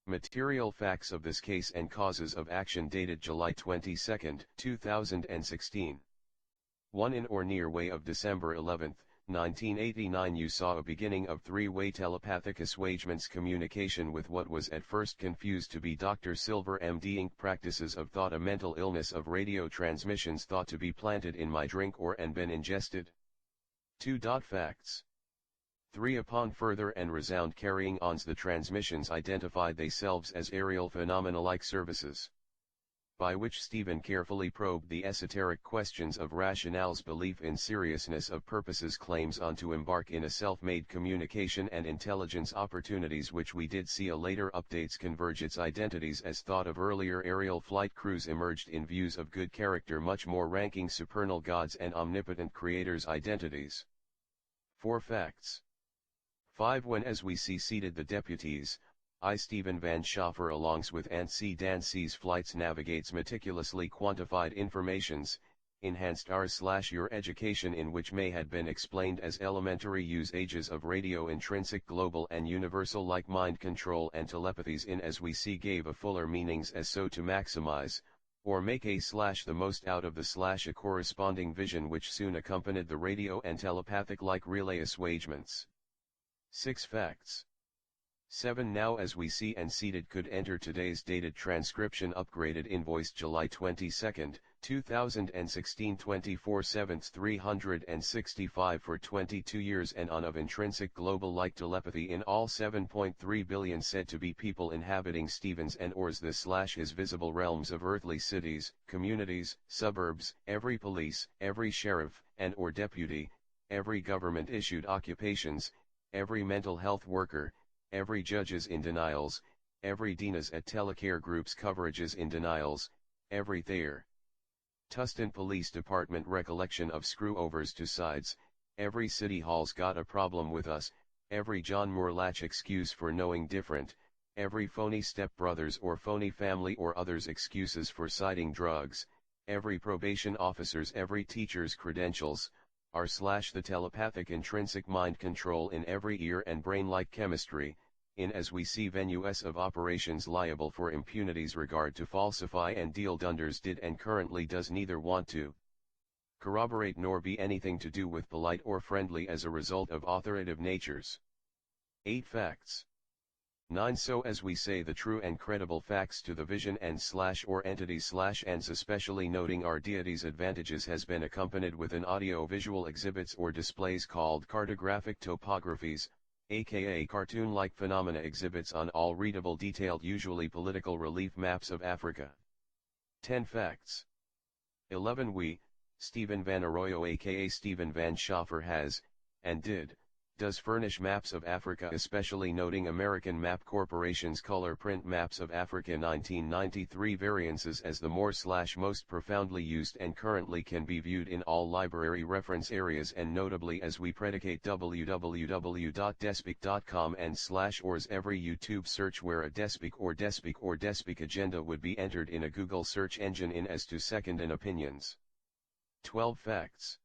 Material facts of this case and causes of action dated July 22, 2016. 1. In or near way of December 11, 1989 you saw a beginning of three-way telepathic assuagements communication with what was at first confused to be Dr. Silver MD Inc. practices of thought a mental illness of radio transmissions thought to be planted in my drink or and been ingested. 2. Facts. 3. Upon further and resound carrying ons the transmissions identified themselves as aerial phenomena-like services. By which Stephen carefully probed the esoteric questions of rationale's belief in seriousness of purposes claims on to embark in a self-made communication and intelligence opportunities which we did see a later updates converge its identities as thought of earlier aerial flight crews emerged in views of good character much more ranking supernal gods and omnipotent creators identities. 4. Facts. 5. When as we see seated the deputies, I Stephen Van Schaffer alongs with ANSI DANSI's flights navigates meticulously quantified informations, enhanced our/your education in which may had been explained as elementary usages of radio intrinsic global and universal like mind control and telepathies in as we see gave a fuller meanings as so to maximize, or make a/the most out of the/a corresponding vision which soon accompanied the radio and telepathic like relay assuagements. 6. Facts. 7. Now as we see and seated could enter today's dated transcription upgraded invoice July 22, 2016 24/7 365 for 22 years and on of intrinsic global like telepathy in all 7.3 billion said to be people inhabiting Stevens and ors the/his visible realms of earthly cities, communities, suburbs, every police, every sheriff, and or deputy, every government issued occupations, every mental health worker, every judges in denials, every Dinas at telecare groups coverages in denials, every Thayer Tustin Police Department recollection of screw-overs to sides, every city hall's got a problem with us, every John Moore-Latch excuse for knowing different, every phony stepbrothers or phony family or others excuses for citing drugs, every probation officer's every teacher's credentials, r/the telepathic intrinsic mind control in every ear and brain like chemistry, in as we see venues of operations liable for impunities regard to falsify and deal dunders did and currently does neither want to corroborate nor be anything to do with polite or friendly as a result of authoritative natures. 8. Facts. 9. So as we say the true and credible facts to the vision and/or entities/and especially noting our deity's advantages has been accompanied with an audio-visual exhibits or displays called cartographic topographies, aka cartoon-like phenomena exhibits on all readable detailed usually political relief maps of Africa. 10. Facts. 11. We, Stephen Van Arroyo aka Stephen Van Schaffer has, and does furnish maps of Africa especially noting American Map Corporation's color print maps of Africa 1993 variances as the more/most profoundly used and currently can be viewed in all library reference areas and notably as we predicate www.despik.com and/ors every YouTube search where a Despik or Despik agenda would be entered in a Google search engine in as to second and opinions. 12. Facts.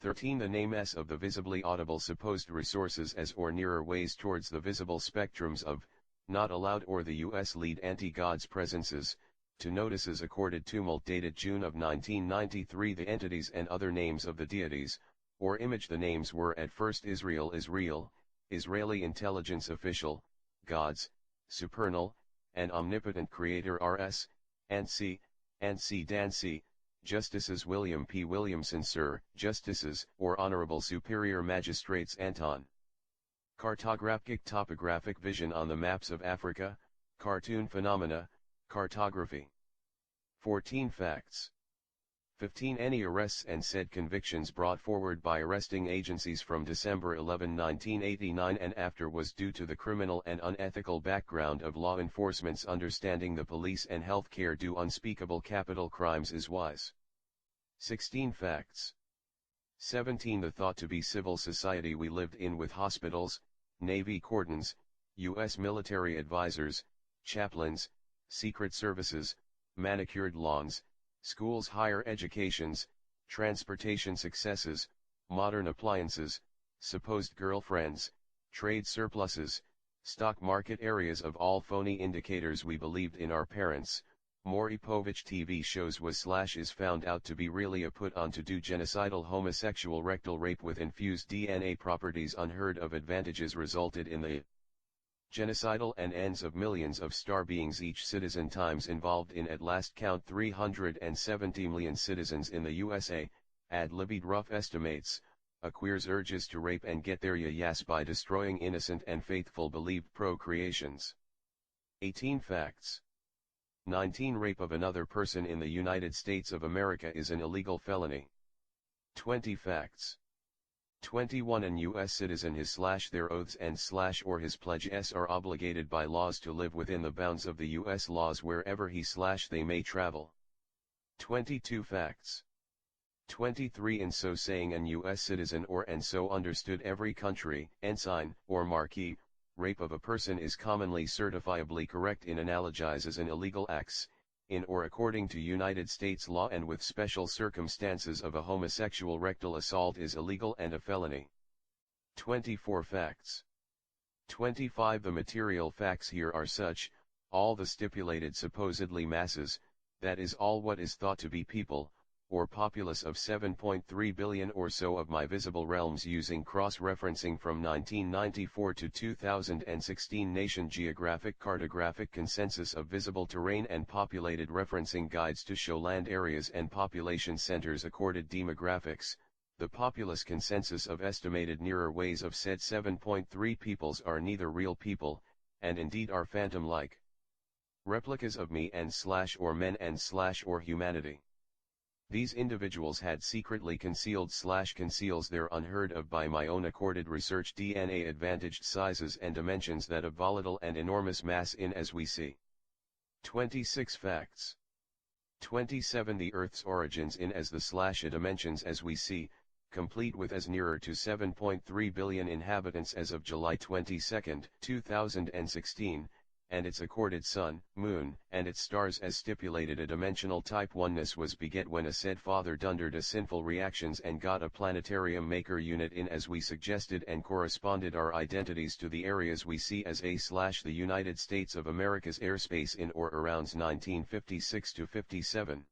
13. The names of the visibly audible supposed resources as or nearer ways towards the visible spectrums of, not allowed or the U.S. lead anti-God's presences, to notices accorded tumult dated June of 1993 the entities and other names of the deities, or image the names were at first Israel Israeli intelligence official, gods, supernal, and omnipotent creator RS, ANSI DANSI, Justices William P. Williamson Sir, Justices, or Honorable Superior Magistrates Anton. Cartographic topographic vision on the maps of Africa, cartoon phenomena, cartography. 14. Facts. 15. Any arrests and said convictions brought forward by arresting agencies from December 11, 1989 and after was due to the criminal and unethical background of law enforcement's understanding the police and health care do unspeakable capital crimes is wise. 16. Facts. 17. The thought to be civil society we lived in with hospitals, Navy cordons, U.S. military advisors, chaplains, secret services, manicured lawns, schools higher educations, transportation successes, modern appliances, supposed girlfriends, trade surpluses, Stock market areas of all phony indicators we believed in our parents, Maury Povich TV shows was / is found out to be really a put on to do genocidal homosexual rectal rape with infused DNA properties unheard of advantages resulted in the genocidal and ends of millions of star beings each citizen times involved in at last count 370 million citizens in the USA, ad libid rough estimates, a queer's urges to rape and get their yas by destroying innocent and faithful believed procreations. 18 facts. 19 Rape of another person in the United States of America is an illegal felony. 20 facts. 21 An U.S. citizen his/their oaths and or his pledges are obligated by laws to live within the bounds of the U.S. laws wherever he/they may travel. 22 facts. 23 In so saying an U.S. citizen or and so understood every country, ensign, or marquee, rape of a person is commonly certifiably correct in analogizes an illegal acts, in or according to United States law and with special circumstances of a homosexual rectal assault is illegal and a felony. 24 facts. 25 The material facts here are such, all the stipulated supposedly masses, that is all what is thought to be people, or populace of 7.3 billion or so of my visible realms using cross-referencing from 1994 to 2016 Nation Geographic Cartographic Consensus of Visible Terrain and Populated Referencing Guides to show land areas and population centers accorded demographics, the populace consensus of estimated nearer ways of said 7.3 peoples are neither real people, and indeed are phantom-like replicas of me and or men and or humanity. These individuals had secretly concealed conceals their unheard of by my own accorded research DNA advantaged sizes and dimensions that of volatile and enormous mass in as we see. 26 facts. 27 The Earth's origins in as the a dimensions as we see, complete with as nearer to 7.3 billion inhabitants as of July 22, 2016, and its accorded sun, moon, and its stars as stipulated a dimensional type oneness was beget when a said father dundered a sinful reactions and got a planetarium maker unit in as we suggested and corresponded our identities to the areas we see as the United States of America's airspace in or around 1956 to 57.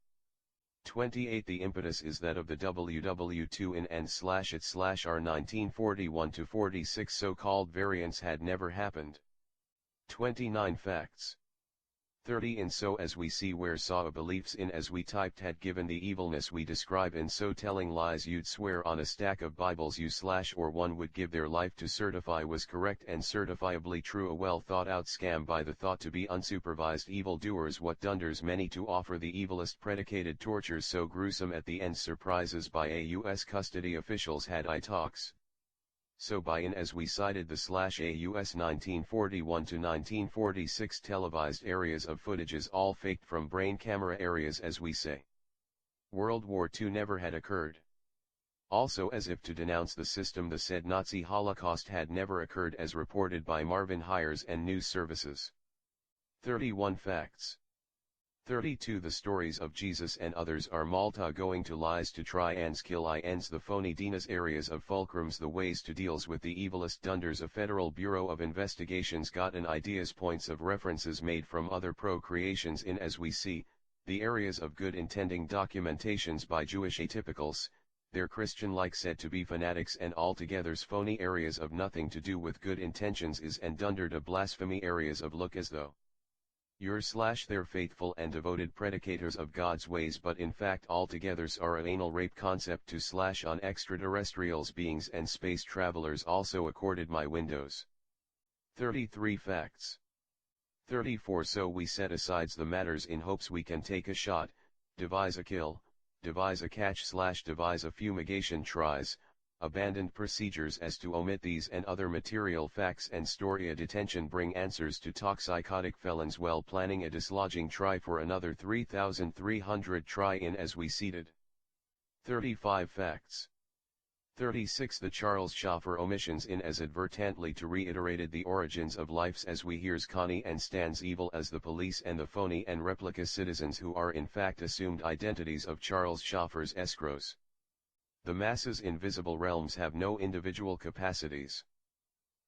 28 The impetus is that of the WW2 in and its our 1941 to 46 so-called variants had never happened. 29 facts. 30 In so as we see where saw a beliefs in as we typed had given the evilness we describe in so telling lies you'd swear on a stack of Bibles you or one would give their life to certify was correct and certifiably true a well thought out scam by the thought to be unsupervised evildoers what dunders many to offer the evilest predicated tortures so gruesome at the end surprises by a U.S. custody officials had I talks. So by in as we cited the a US 1941 to 1946 televised areas of footages all faked from brain camera areas as we say. World War II never had occurred. Also as if to denounce the system the said Nazi Holocaust had never occurred as reported by Marvin Hires and news services. 31 facts. 32 The stories of Jesus and others are Malta going to lies to try and skill ends the phony Dinas areas of fulcrums the ways to deals with the evilest dunders a Federal Bureau of Investigations got an ideas points of references made from other procreations in as we see, the areas of good intending documentations by Jewish atypicals, their Christian-like said to be fanatics and altogether's phony areas of nothing to do with good intentions is and dundered a blasphemy areas of look as though your their faithful and devoted predicators of God's ways but in fact altogethers are a anal rape concept to on extraterrestrials beings and space travelers also accorded my windows. 33 facts. 34 So we set aside the matters in hopes we can take a shot, devise a kill, devise a catch devise a fumigation tries, abandoned procedures as to omit these and other material facts and story a detention bring answers to toxicotic felons well planning a dislodging try for another 3,300 try in as we seated. 35 facts. 36 The Charles Schaffer omissions in as advertently to reiterated the origins of lifes as we hears Connie and stands evil as the police and the phony and replica citizens who are in fact assumed identities of Charles Schaffer's escrows. The masses in visible realms have no individual capacities.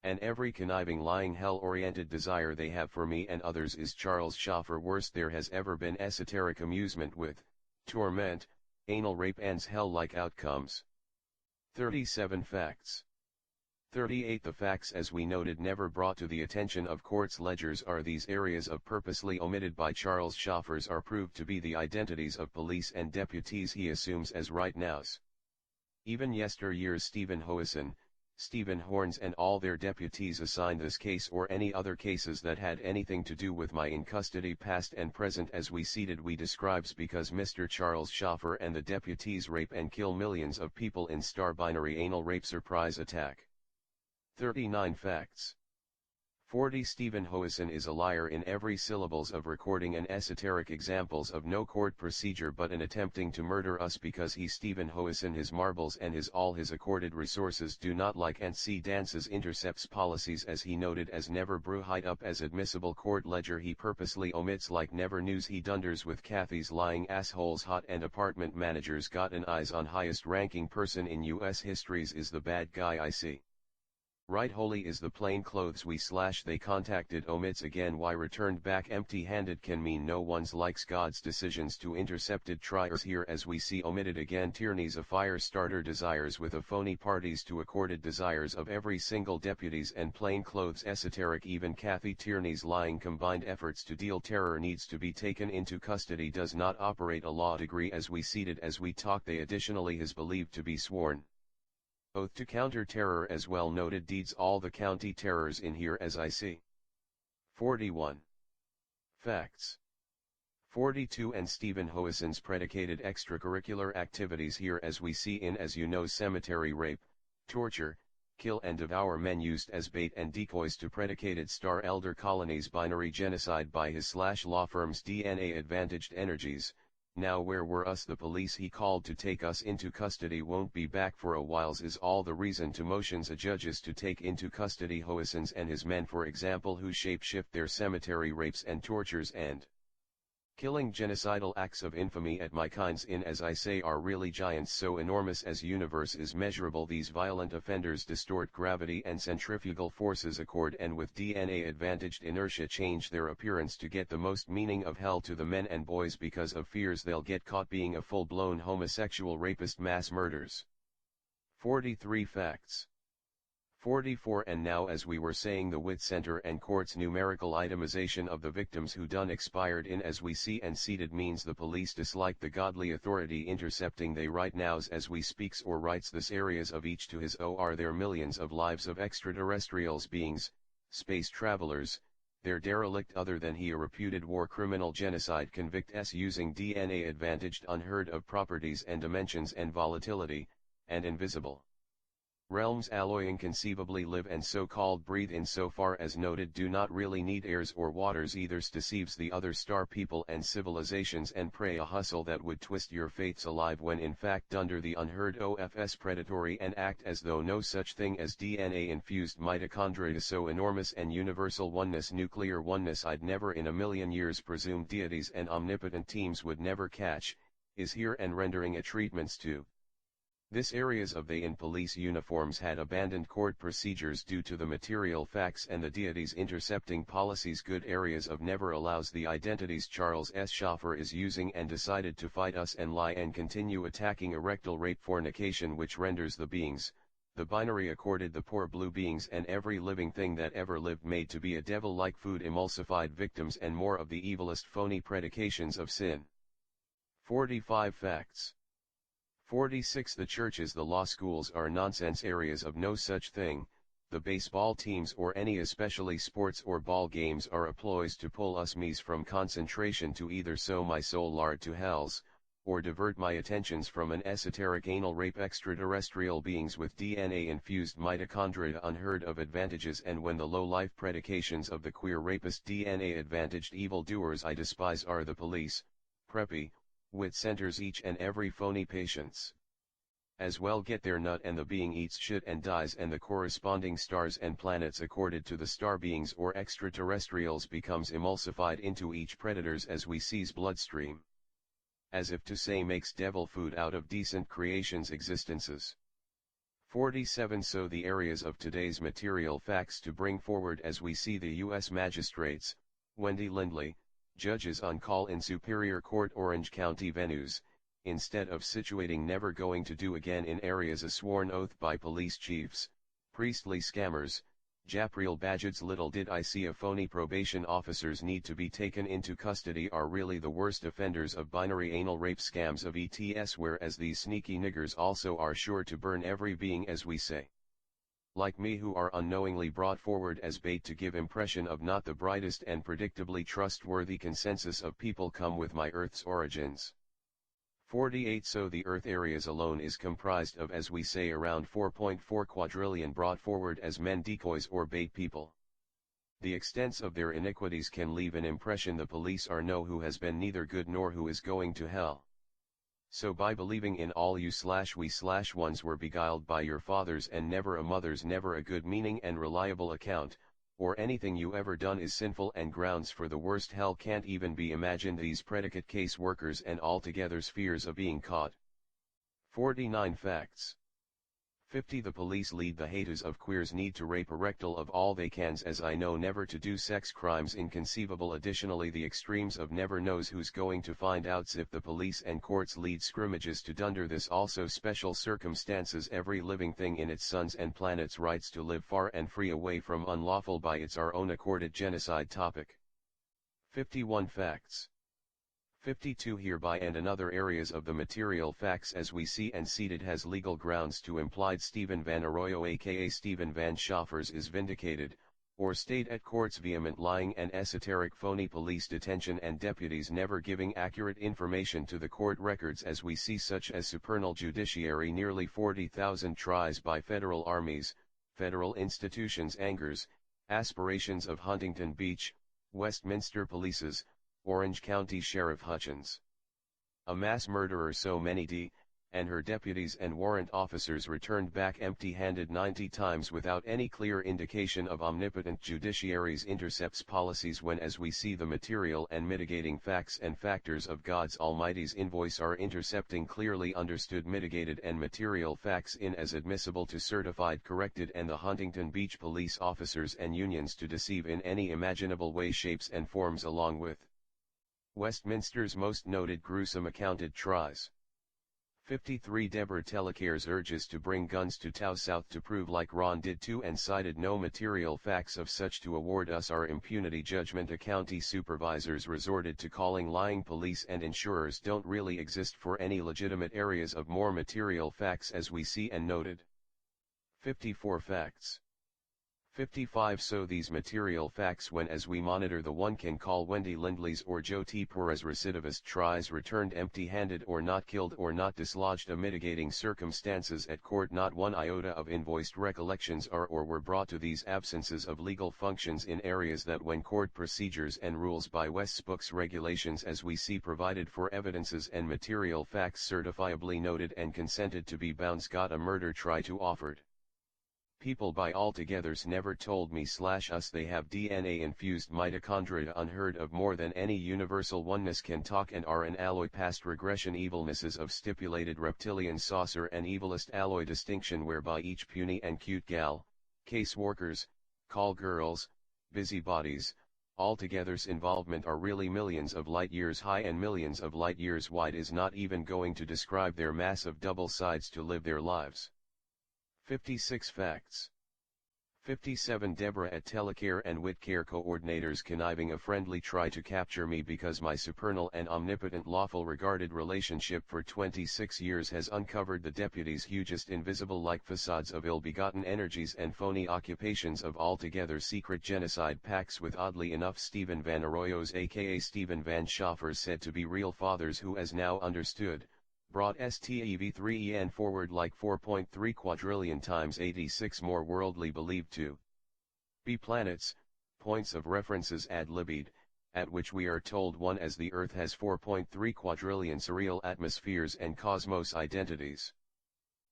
And every conniving lying hell-oriented desire they have for me and others is Charles Schaffer. Worst there has ever been esoteric amusement with, torment, anal rape ends hell-like outcomes. 37 Facts. 38 The facts as we noted never brought to the attention of courts' ledgers are these areas of purposely omitted by Charles Schaffers are proved to be the identities of police and deputies he assumes as right nows. Even yesteryear's Stephen Hoesen, Stephen Horns and all their deputies assigned this case or any other cases that had anything to do with my in custody past and present as we seated we describes because Mr. Charles Schaffer and the deputies rape and kill millions of people in star binary anal rape surprise attack. 39 Facts. 40 Stephen Hoesen is a liar in every syllables of recording and esoteric examples of no court procedure but in attempting to murder us because he Stephen Hoesen his marbles and his all his accorded resources do not like and see dances intercepts policies as he noted as never brew hide up as admissible court ledger he purposely omits like never news he dunders with Kathy's lying assholes hot and apartment managers got an eyes on highest ranking person in US histories is the bad guy I see. Right holy is the plain clothes we slash they contacted omits again why returned back empty-handed can mean no one's likes God's decisions to intercepted triers here as we see omitted again tyrannies a fire starter desires with a phony parties to accorded desires of every single deputies and plain clothes esoteric even Kathy Tierney's lying combined efforts to deal terror needs to be taken into custody does not operate a law degree as we seated as we talk they additionally is believed to be sworn oath to counter terror as well noted deeds all the county terrors in here as I see. 41. Facts. 42 and Stephen Hoesen's predicated extracurricular activities here as we see in as you know cemetery rape, torture, kill and devour men used as bait and decoys to predicated star elder colonies binary genocide by his law firm's DNA advantaged energies. Now where were us the police he called to take us into custody won't be back for a whiles is all the reason to motions a judges to take into custody Hoesens and his men for example who shapeshift their cemetery rapes and tortures and killing genocidal acts of infamy at my kinds in as I say are really giants so enormous as universe is measurable these violent offenders distort gravity and centrifugal forces accord and with DNA advantaged inertia change their appearance to get the most meaning of hell to the men and boys because of fears they'll get caught being a full-blown homosexual rapist mass murders. 43 Facts. 44 And now as we were saying the wit center and court's numerical itemization of the victims who done expired in as we see and seated means the police dislike the godly authority intercepting they right nows as we speaks or writes this areas of each to his or their millions of lives of extraterrestrials beings, space travelers, their derelict other than he a reputed war criminal genocide convict s using DNA advantaged unheard of properties and dimensions and volatility, and invisible realms alloying conceivably live and so-called breathe in so far as noted do not really need airs or waters either deceives the other star people and civilizations and pray a hustle that would twist your faiths alive when in fact under the unheard ofs predatory and act as though no such thing as DNA infused mitochondria so enormous and universal oneness nuclear oneness I'd never in a million years presume deities and omnipotent teams would never catch, is here and rendering a treatments to. This areas of they in police uniforms had abandoned court procedures due to the material facts and the deities intercepting policies good areas of never allows the identities Charles S. Schaffer is using and decided to fight us and lie and continue attacking erectal rape fornication which renders the beings, the binary accorded the poor blue beings and every living thing that ever lived made to be a devil-like food emulsified victims and more of the evilest phony predications of sin. 45 Facts. 46 The churches the law schools are nonsense areas of no such thing, the baseball teams or any especially sports or ball games are a ploys to pull us me's from concentration to either sow my soul lard to hells, or divert my attentions from an esoteric anal rape extraterrestrial beings with DNA infused mitochondria unheard of advantages and when the low-life predications of the queer rapist DNA advantaged evildoers I despise are the police, preppy, wit centers each and every phony patients. As well get their nut and the being eats shit and dies and the corresponding stars and planets accorded to the star beings or extraterrestrials becomes emulsified into each predators as we seize bloodstream. As if to say makes devil food out of decent creations existences. 47 So the areas of today's material facts to bring forward as we see the U.S. magistrates, Wendy Lindley, judges on call in Superior Court Orange County venues, instead of situating never going to do again in areas a sworn oath by police chiefs, priestly scammers, Japril Bajads. Little did I see a phony probation officers need to be taken into custody are really the worst offenders of binary anal rape scams of ETS, whereas these sneaky niggers also are sure to burn every being as we say. Like me, who are unknowingly brought forward as bait to give impression of not the brightest and predictably trustworthy consensus of people come with my Earth's origins. 48 So the Earth areas alone is comprised of, as we say, around 4.4 quadrillion brought forward as men decoys or bait people. The extents of their iniquities can leave an impression the police are know who has been neither good nor who is going to hell. So by believing in all you/we/ones were beguiled by your fathers and never a mother's never a good meaning and reliable account, or anything you ever done is sinful and grounds for the worst hell can't even be imagined. These predicate case workers and altogether's fears of being caught. 49 Facts. 50 The police lead the haters of queers need to rape a rectal of all they cans as I know never to do sex crimes inconceivable. Additionally, the extremes of never knows who's going to find outs if the police and courts lead scrimmages to dunder this. Also special circumstances every living thing in its sun's and planet's rights to live far and free away from unlawful by its our own accorded genocide. Topic 51 Facts. 52 Hereby and another areas of the material facts as we see and seated has legal grounds to implied Stephen Van Arroyo aka Stephen Van Schaffers is vindicated, or stayed at court's vehement lying and esoteric phony police detention and deputies never giving accurate information to the court records as we see, such as supernal judiciary nearly 40,000 tries by federal armies, federal institutions angers, aspirations of Huntington Beach, Westminster polices, Orange County Sheriff Hutchins. A mass murderer. So many D. and her deputies and warrant officers returned back empty-handed 90 times without any clear indication of omnipotent judiciary's intercepts policies when as we see the material and mitigating facts and factors of God's Almighty's invoice are intercepting clearly understood mitigated and material facts in as admissible to certified corrected and the Huntington Beach police officers and unions to deceive in any imaginable way shapes and forms along with Westminster's most noted gruesome accounted tries. 53 Deborah Telecares urges to bring guns to Tau South to prove like Ron did too and cited no material facts of such to award us our impunity judgment. A county supervisors resorted to calling lying police and insurers don't really exist for any legitimate areas of more material facts as we see and noted. 54 Facts. 55 So these material facts when as we monitor the one can call Wendy Lindley's or Joe T. Perez recidivist tries returned empty-handed or not killed or not dislodged a mitigating circumstances at court not one iota of invoiced recollections are or were brought to these absences of legal functions in areas that when court procedures and rules by West's books regulations as we see provided for evidences and material facts certifiably noted and consented to be bounds got a murder try to offered. People by altogether's never told me/us they have DNA infused mitochondria unheard of more than any universal oneness can talk and are an alloy past regression evilnesses of stipulated reptilian saucer and evilest alloy distinction whereby each puny and cute gal, case workers, call girls, busybodies, altogether's involvement are really millions of light years high and millions of light years wide is not even going to describe their massive double sides to live their lives. 56 Facts. 57 Deborah at Telecare and Whitcare coordinators conniving a friendly try to capture me because my supernal and omnipotent lawful regarded relationship for 26 years has uncovered the deputy's hugest invisible like facades of ill-begotten energies and phony occupations of altogether secret genocide pacts with oddly enough Stephen Van Arroyo's aka Stephen Van Schaffers said to be real fathers who as now understood, brought STEV3EN forward like 4.3 quadrillion times 86 more worldly believed to be planets, points of references ad libid, at which we are told one as the Earth has 4.3 quadrillion surreal atmospheres and cosmos identities.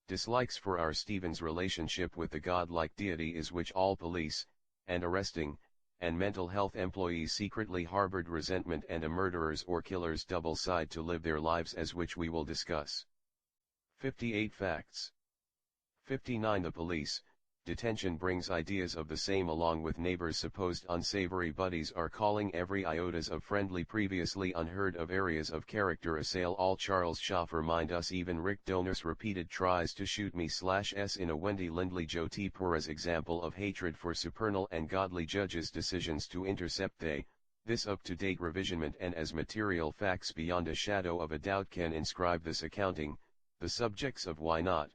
Dislikes for our Stephen's relationship with the godlike deity is which all police, and arresting, and mental health employees secretly harbored resentment and a murderer's or killer's double side to live their lives as which we will discuss. 58 Facts. 59 The police detention brings ideas of the same along with neighbors' supposed unsavory buddies are calling every iotas of friendly previously unheard of areas of character assail all Charles Schaffer mind us even Rick Donors repeated tries to shoot me /s in a Wendy Lindley Joe T. Perez example of hatred for supernal and godly judges' decisions to intercept this up-to-date revisionment and as material facts beyond a shadow of a doubt can inscribe this accounting, the subjects of why not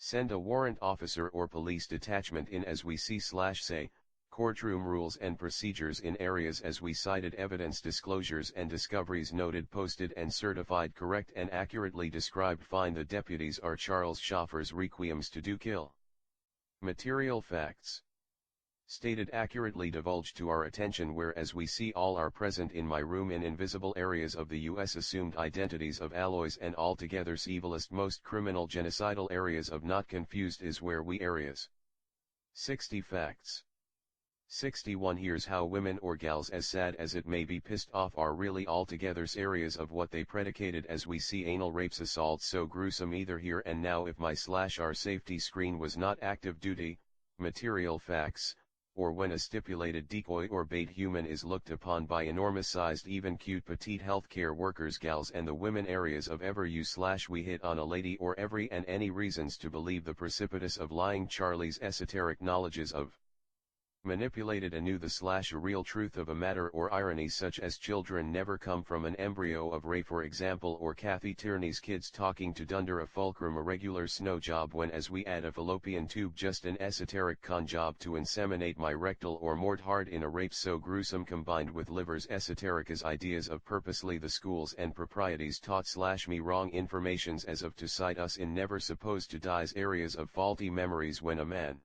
send a warrant officer or police detachment in as we see/say, courtroom rules and procedures in areas as we cited evidence disclosures and discoveries noted posted and certified correct and accurately described find the deputies are Charles Schaffer's requiems to do kill. Material facts stated accurately divulged to our attention whereas we see all are present in my room in invisible areas of the U.S. assumed identities of alloys and altogether evilest most criminal genocidal areas of not confused is where we areas. 60 Facts 61 Here's how women or gals as sad as it may be pissed off are really altogether areas of what they predicated as we see anal rapes assaults so gruesome either here and now if my/our safety screen was not active duty, material facts, or when a stipulated decoy or bait human is looked upon by enormous-sized even cute petite healthcare workers gals and the women areas of ever you/we hit on a lady or every and any reasons to believe the precipitous of lying Charlie's esoteric knowledges of manipulated anew the/real truth of a matter or irony such as children never come from an embryo of Ray for example or Kathy Tierney's kids talking to Dunder a fulcrum a regular snow job when as we add a fallopian tube just an esoteric con job to inseminate my rectal or mort hard in a rape so gruesome combined with liver's esoteric as ideas of purposely the schools and proprieties taught/me wrong informations as of to cite us in never supposed to die's areas of faulty memories when a man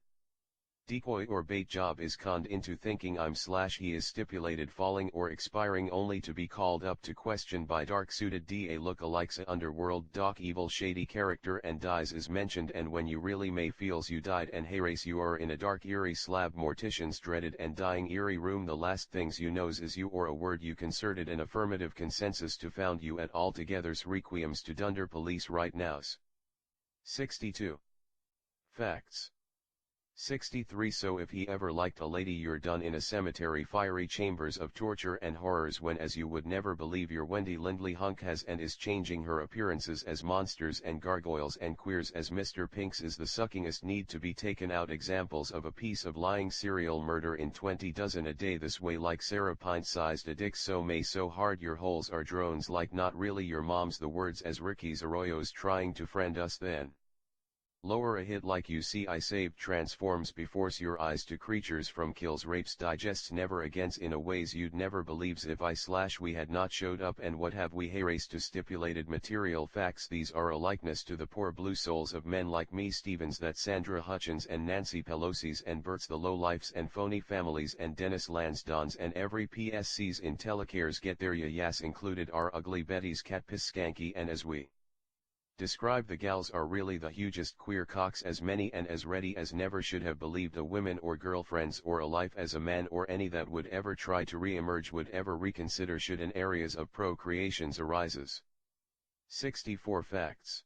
decoy or bait job is conned into thinking I'm/he is stipulated falling or expiring only to be called up to question by dark-suited DA lookalikes a underworld doc evil shady character and dies is mentioned and when you really may feels you died and hey race you are in a dark eerie slab mortician's dreaded and dying eerie room the last things you knows is you or a word you concerted an affirmative consensus to found you at altogether's requiems to Dunder police right nows. 62. Facts 63 So if he ever liked a lady you're done in a cemetery fiery chambers of torture and horrors when as you would never believe your Wendy Lindley hunk has and is changing her appearances as monsters and gargoyles and queers as Mr. Pinks is the suckingest need to be taken out examples of a piece of lying serial murder in 20 dozen a day this way like Sarah pint-sized a dick so may so hard your holes are drones like not really your mom's the words as Ricky's Arroyo's trying to friend us then. Lower a hit like you see I saved transforms before's your eyes to creatures from kills rapes digests never against in a ways you'd never believes if I/we had not showed up and what have we erased to stipulated material facts these are a likeness to the poor blue souls of men like me Stevens that Sandra Hutchins and Nancy Pelosi's and Bert's the low-lifes and phony families and Dennis Lansdowns and every PSC's in telecares get their yes included our ugly Betty's cat piss skanky and as we describe the gals are really the hugest queer cocks as many and as ready as never should have believed a women or girlfriends or a life as a man or any that would ever try to re-emerge would ever reconsider should an areas of procreations arises. 64 Facts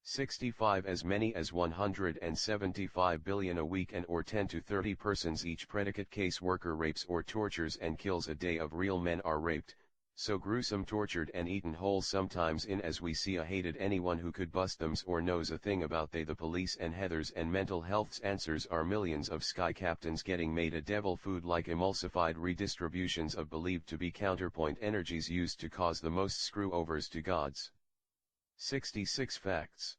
65 As many as 175 billion a week and or 10 to 30 persons each predicate case worker rapes or tortures and kills a day of real men are raped, so gruesome tortured and eaten whole sometimes in as we see a hated anyone who could bust thems or knows a thing about they the police and Heathers and mental health's answers are millions of sky captains getting made a devil food like emulsified redistributions of believed to be counterpoint energies used to cause the most screw-overs to gods. 66 Facts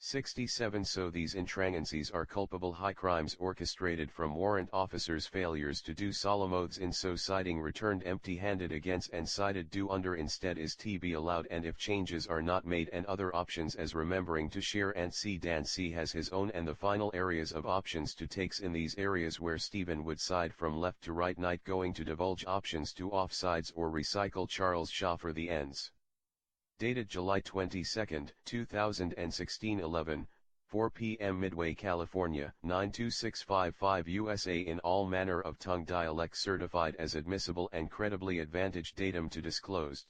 67 So these intrangencies are culpable high crimes orchestrated from warrant officers' failures to do solemn oaths in so citing returned empty-handed against and cited do under instead is to be allowed and if changes are not made and other options as remembering to share and see Dan C has his own and the final areas of options to takes in these areas where Stephen would side from left to right night going to divulge options to offsides or recycle Charles Schaffer the ends. Dated July 22, 2016 11:04 p.m. Midway, California 92655 USA in all manner of tongue dialects certified as admissible and credibly advantaged datum to disclosed.